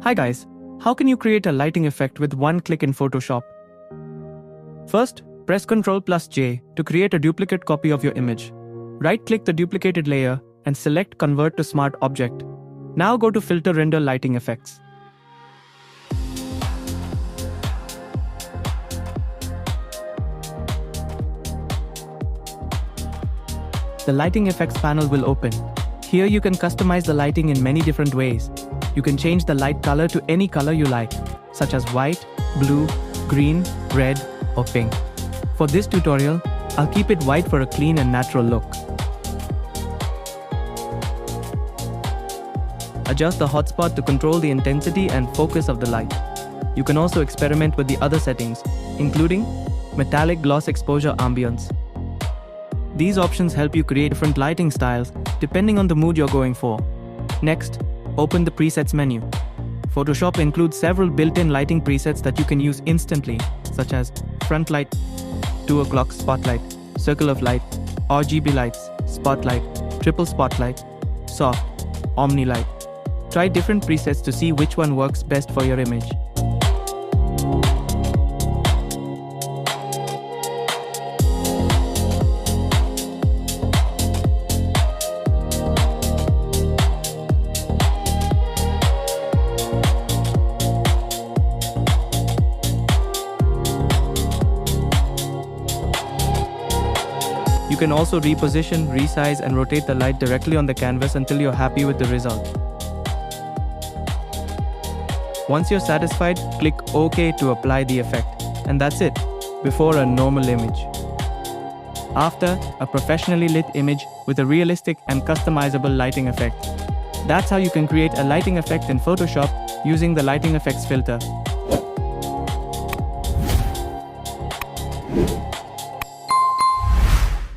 Hi guys, how can you create a lighting effect with one click in Photoshop? First, press Ctrl+J to create a duplicate copy of your image. Right-click the duplicated layer and select Convert to Smart Object. Now go to Filter Render Lighting Effects. The Lighting Effects panel will open. Here you can customize the lighting in many different ways. You can change the light color to any color you like, such as white, blue, green, red, or pink. For this tutorial, I'll keep it white for a clean and natural look. Adjust the hotspot to control the intensity and focus of the light. You can also experiment with the other settings, including metallic gloss exposure ambience. These options help you create different lighting styles depending on the mood you're going for. Next, open the presets menu. Photoshop includes several built-in lighting presets that you can use instantly, such as front light, 2 o'clock spotlight, circle of light, RGB lights, spotlight, triple spotlight, soft, omni light. Try different presets to see which one works best for your image. You can also reposition, resize, and rotate the light directly on the canvas until you're happy with the result. Once you're satisfied, click OK to apply the effect. And that's it, before a normal image. After, a professionally lit image with a realistic and customizable lighting effect. That's how you can create a lighting effect in Photoshop using the lighting effects filter.